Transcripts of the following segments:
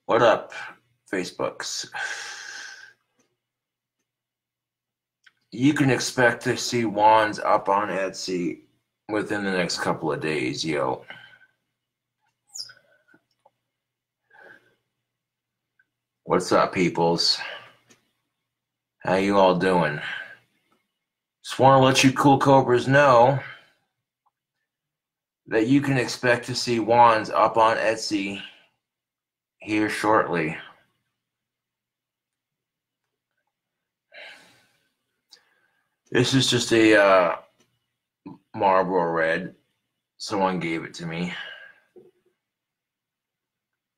What up, Facebooks? You can expect to see wands up on Etsy within the next couple of days, yo. What's up, peoples? How you all doing? Just want to let you cool cobras know that you can expect to see wands up on Etsy here shortly. This is just a Marlboro Red. Someone gave it to me.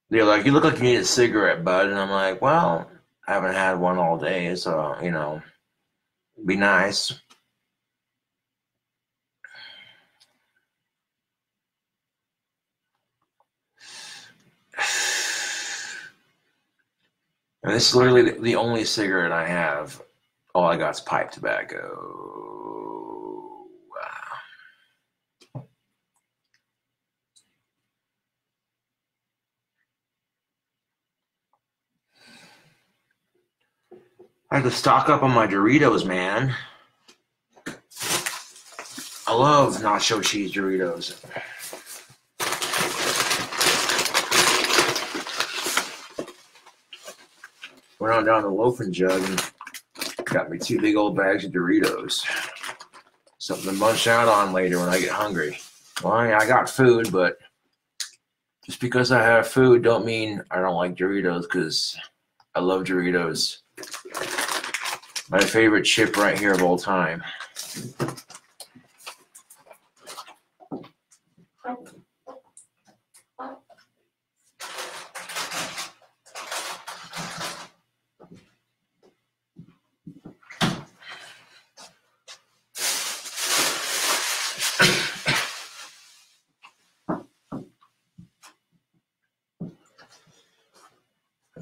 They're like, you look like you need a cigarette, bud. And I'm like, well, I haven't had one all day, so, you know, be nice. And this is literally the only cigarette I have. All I got is pipe tobacco. Wow. I have to stock up on my Doritos, man. I love nacho cheese Doritos. Went on down to Loaf and Jug and got me 2 big old bags of Doritos. Something to munch out on later when I get hungry. Well, I got food, but just because I have food don't mean I don't like Doritos, because I love Doritos. My favorite chip right here of all time.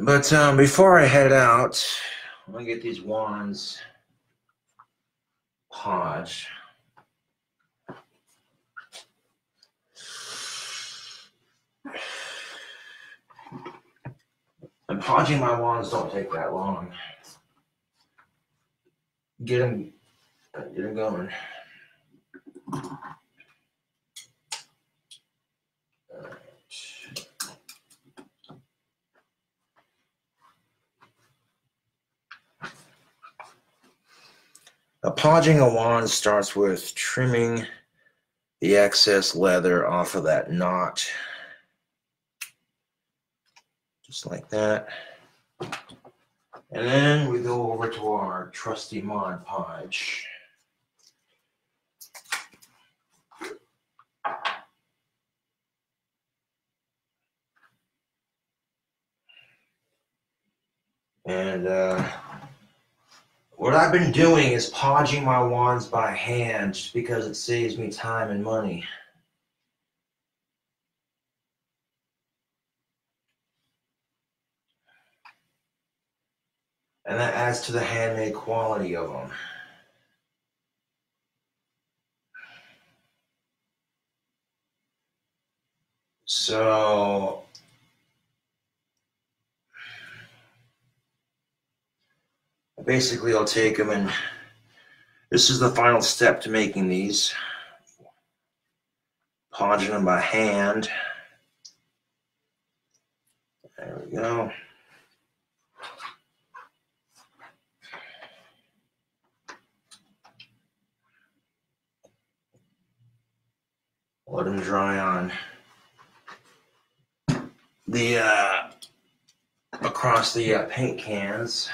But before I head out, I'm going to get these wands podged. And podging my wands don't take that long. Get them going. Podging a wand starts with trimming the excess leather off of that knot. Just like that. And then we go over to our trusty Mod Podge. And what I've been doing is podging my wands by hand just because it saves me time and money. And that adds to the handmade quality of them. So basically I'll take them, and this is the final step to making these. Podging them by hand. There we go. Let them dry on the across the paint cans.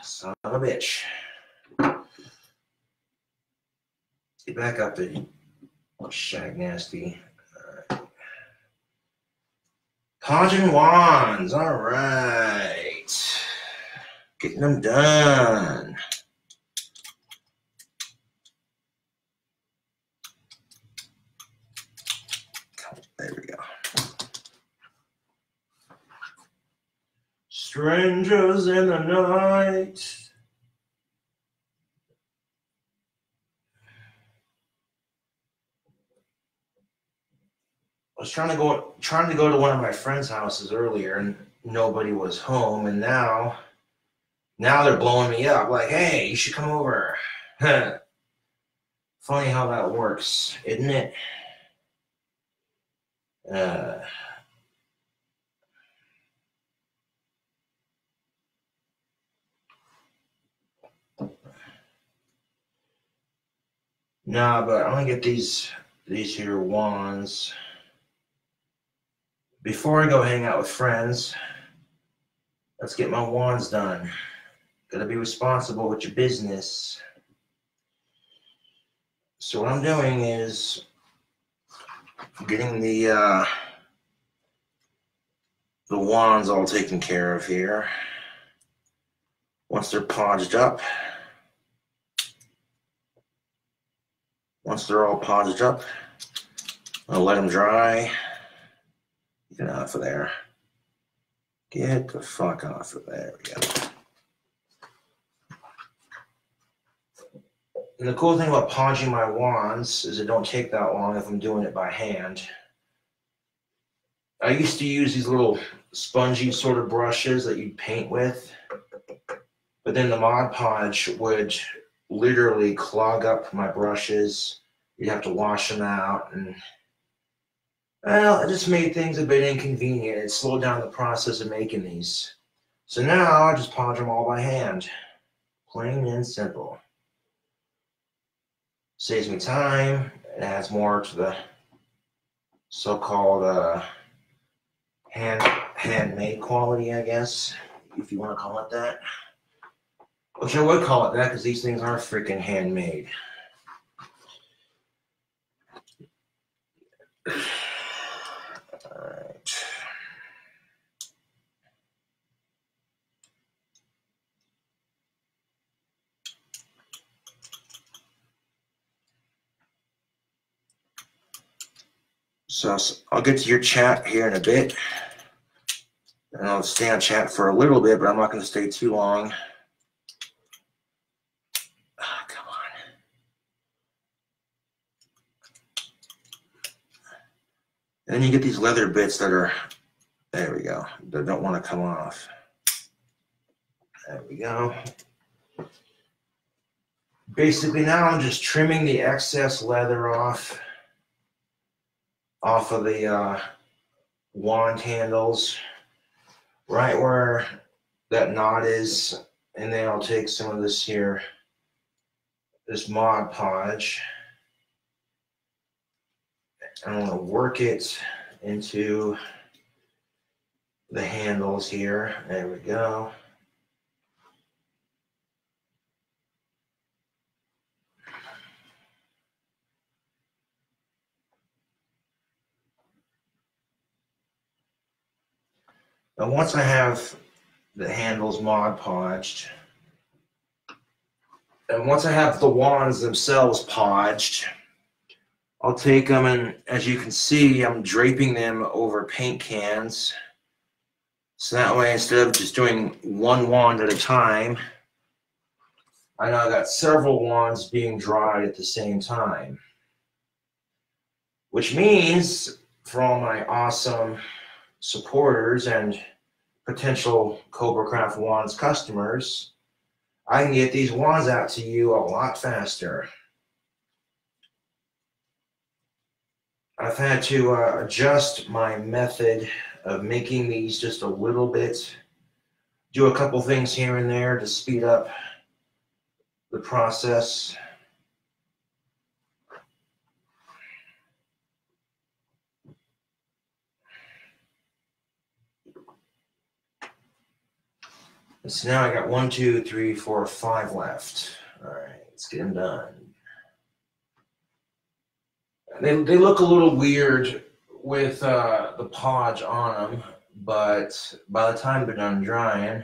Son of a bitch. Get back up there, shag nasty. Right. Podging wands, all right. Getting them done. There we go. Strangers in the night. was trying to go to one of my friends' houses earlier, and nobody was home. And now they're blowing me up, like, "Hey, you should come over." Funny how that works, isn't it? Nah, but I'm gonna get these here wands before I go hang out with friends. Let's get my wands done. Gotta be responsible with your business. So what I'm doing is getting the wands all taken care of here. Once they're podged up, once they're all podged up, I'll let them dry. Get off of there. Get the fuck off of there. We go. And the cool thing about podging my wands is it don't take that long if I'm doing it by hand. I used to use these little spongy sort of brushes that you'd paint with, but then the Mod Podge would literally clog up my brushes. You'd have to wash them out, and well, it just made things a bit inconvenient. It slowed down the process of making these. So now I just podge them all by hand. Plain and simple. Saves me time. It adds more to the so-called handmade quality, I guess, if you want to call it that. Which I would call it that, because these things are freaking handmade. Alright. So I'll get to your chat here in a bit. And I'll stay on chat for a little bit, but I'm not going to stay too long. Oh, come on. And then you get these leather bits that are, there we go, that don't want to come off. There we go. Basically now I'm just trimming the excess leather off of the wand handles, right where that knot is, and then I'll take some of this here, this Mod Podge, and I'm going to work it into the handles here. There we go. Now once I have the handles Mod Podged, and once I have the wands themselves podged, I'll take them, and as you can see, I'm draping them over paint cans. So that way, instead of just doing one wand at a time, I now got several wands being dried at the same time. Which means, for all my awesome supporters and potential CobraCraft Wands customers, I can get these wands out to you a lot faster. I've had to adjust my method of making these just a little bit, do a couple things here and there to speed up the process. And so now I got 1, 2, 3, 4, 5 left. All right, let's get them done. They look a little weird with the podge on them, but by the time they're done drying,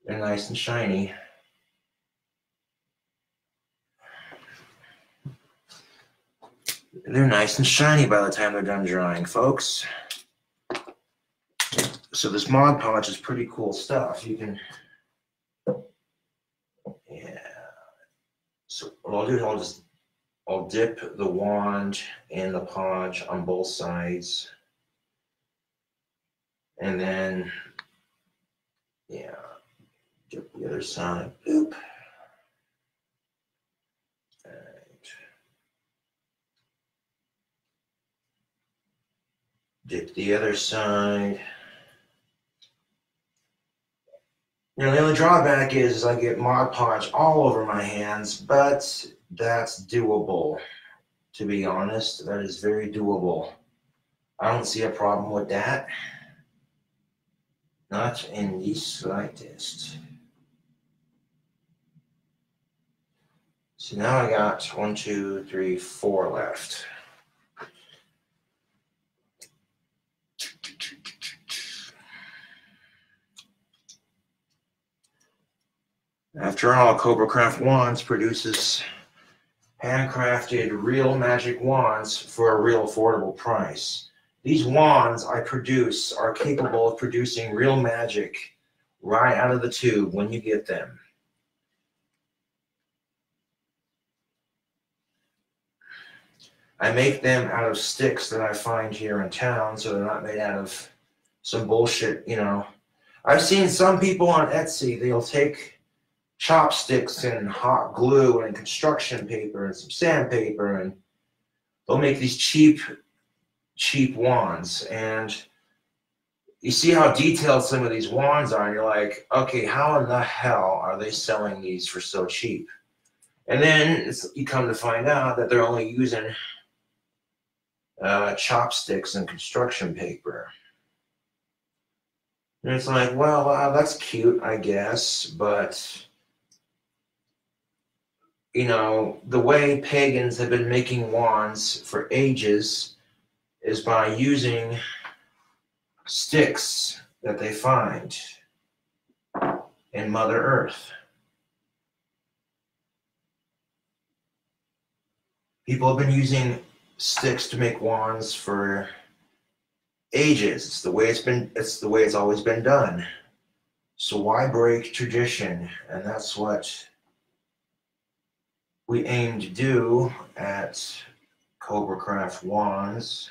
they're nice and shiny. They're nice and shiny by the time they're done drying, folks. So this Mod Podge is pretty cool stuff. You can, yeah. So what I'll do is I'll dip the wand in the podge on both sides. And then, yeah, dip the other side. Boop. All right. Dip the other side. You know, the only drawback is I get Mod Podge all over my hands, but that's doable. To be honest, that is very doable. I don't see a problem with that. Not in the slightest. So now I got 1, 2, 3, 4 left. After all, CobraCraft Wands produces handcrafted real magic wands for a real affordable price. These wands I produce are capable of producing real magic right out of the tube when you get them. I make them out of sticks that I find here in town, so they're not made out of some bullshit, you know. I've seen some people on Etsy, they'll take chopsticks and hot glue and construction paper and some sandpaper, and they'll make these cheap wands. And you see how detailed some of these wands are, and you're like, okay, how in the hell are they selling these for so cheap? And then you come to find out that they're only using chopsticks and construction paper. And it's like, well, that's cute, I guess, but you know, the way pagans have been making wands for ages is by using sticks that they find in Mother Earth. People have been using sticks to make wands for ages. It's the way it's always been done. So why break tradition? And that's what we aim to do at CobraCraft Wands.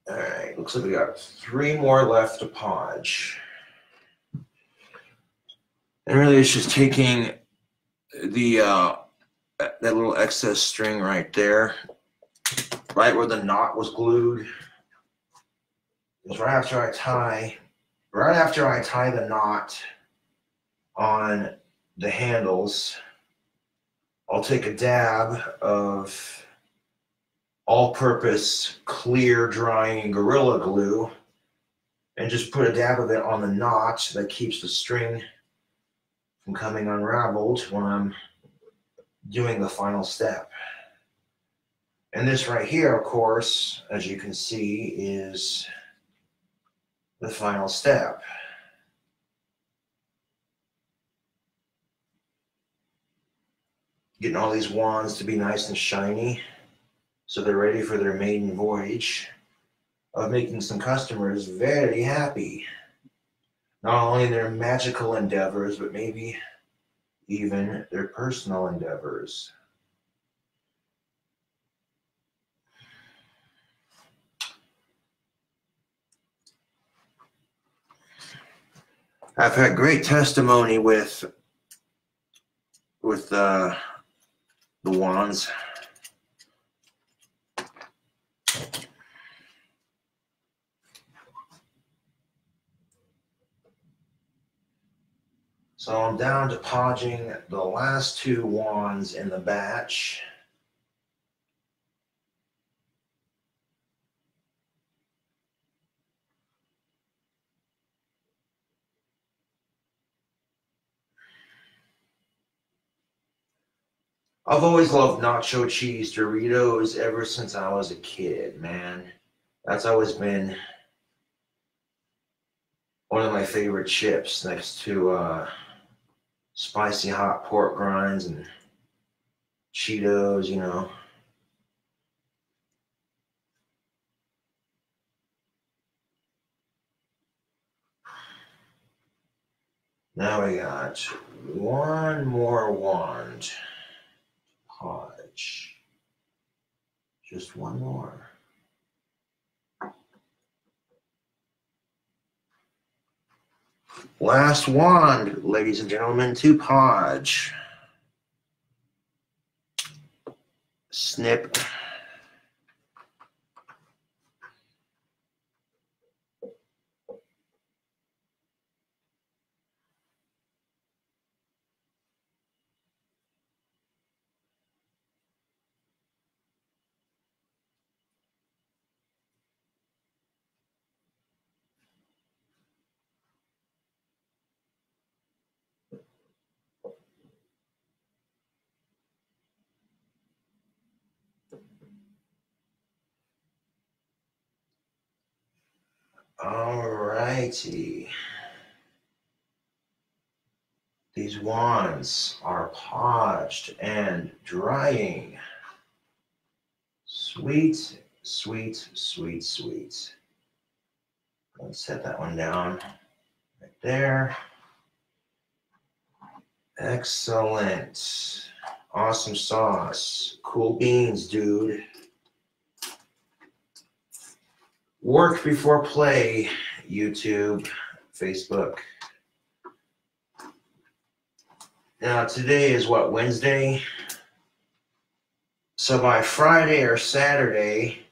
All right, looks like we got 3 more left to podge. And really it's just taking the that little excess string right there, right where the knot was glued. It's right after I tie the knot on the handles, I'll take a dab of all-purpose clear drying Gorilla Glue and just put a dab of it on the knot that keeps the string from coming unraveled when I'm doing the final step. And this right here, of course, as you can see, is the final step. Getting all these wands to be nice and shiny so they're ready for their maiden voyage of making some customers very happy. Not only their magical endeavors, but maybe even their personal endeavors. I've had great testimony with the wands. So I'm down to podging the last 2 wands in the batch. I've always loved nacho cheese Doritos ever since I was a kid, man. That's always been one of my favorite chips next to spicy hot pork rinds and Cheetos, you know. Now we got 1 more wand. Just one more. Last wand, ladies and gentlemen, to Podge. Snip. All righty. These wands are podged and drying. Sweet, sweet, sweet, sweet. Let's set that one down right there. Excellent. Awesome sauce. Cool beans, dude. Work before play, YouTube, Facebook. Now, today is what, Wednesday? So by Friday or Saturday,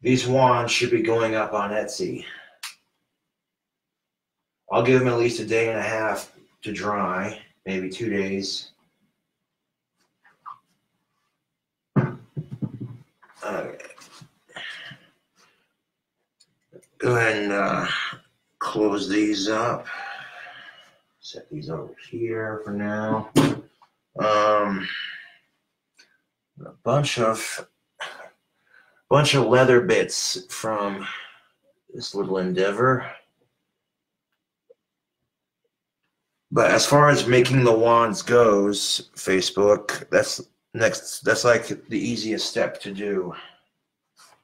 these wands should be going up on Etsy. I'll give them at least a day and a half to dry, maybe 2 days. Okay. Go ahead and close these up. Set these over here for now. A bunch of leather bits from this little endeavor. But as far as making the wands goes, Facebook, that's like the easiest step to do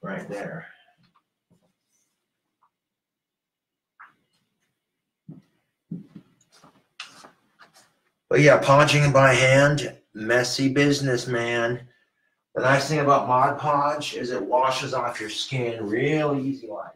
right there. But yeah, podging by hand, messy business, man. The nice thing about Mod Podge is it washes off your skin real easy like.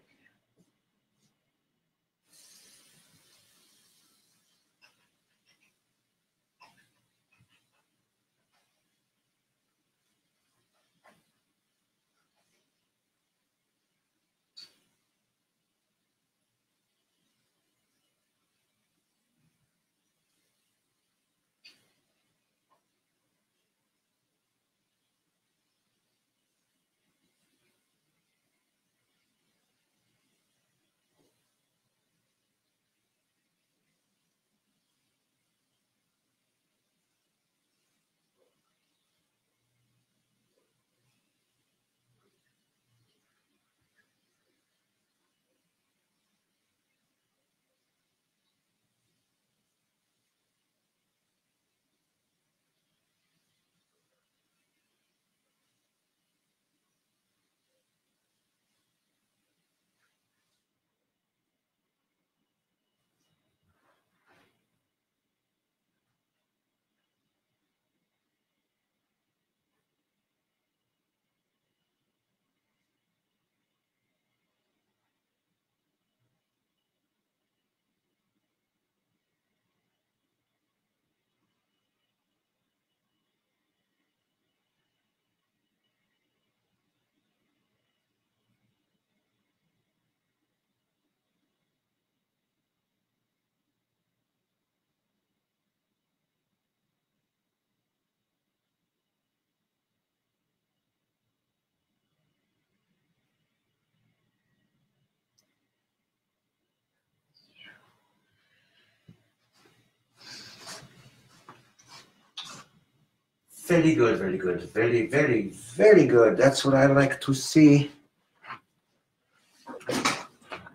Very good, very good. Very, very, very good. That's what I like to see.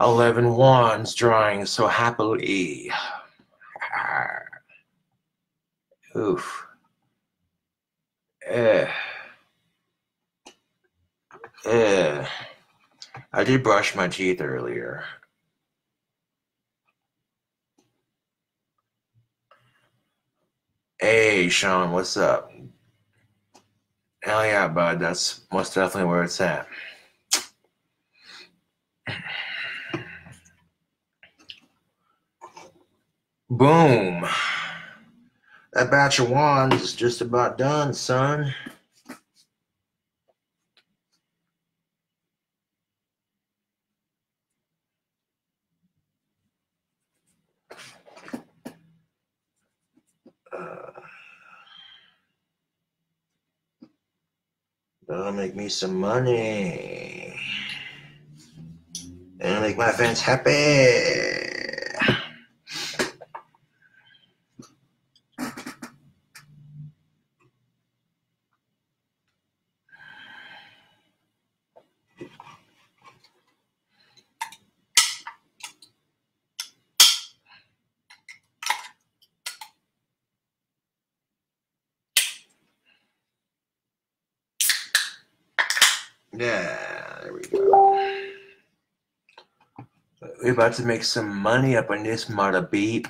11 wands drying so happily. Oof. I did brush my teeth earlier. Hey, Sean, what's up? Hell yeah, bud. That's most definitely where it's at. Boom. That batch of wands is just about done, son. That'll make me some money. And make my fans happy. Yeah, there we go. We're about to make some money up on this mother beep.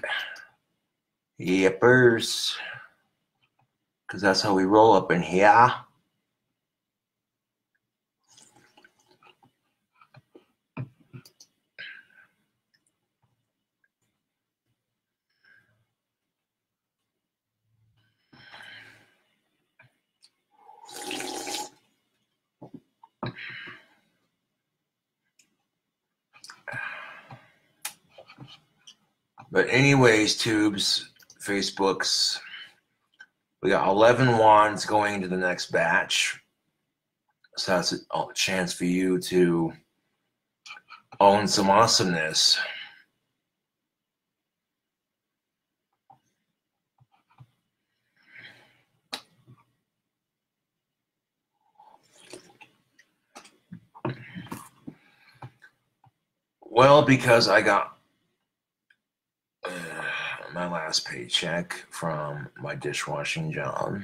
Yippers. Because that's how we roll up in here. But anyways, tubes, Facebooks, we got 11 wands going into the next batch. So that's a chance for you to own some awesomeness. Well, because I got my last paycheck from my dishwashing job.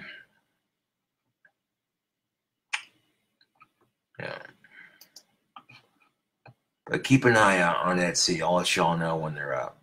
Yeah. But keep an eye out on Etsy. I'll let y'all know when they're up.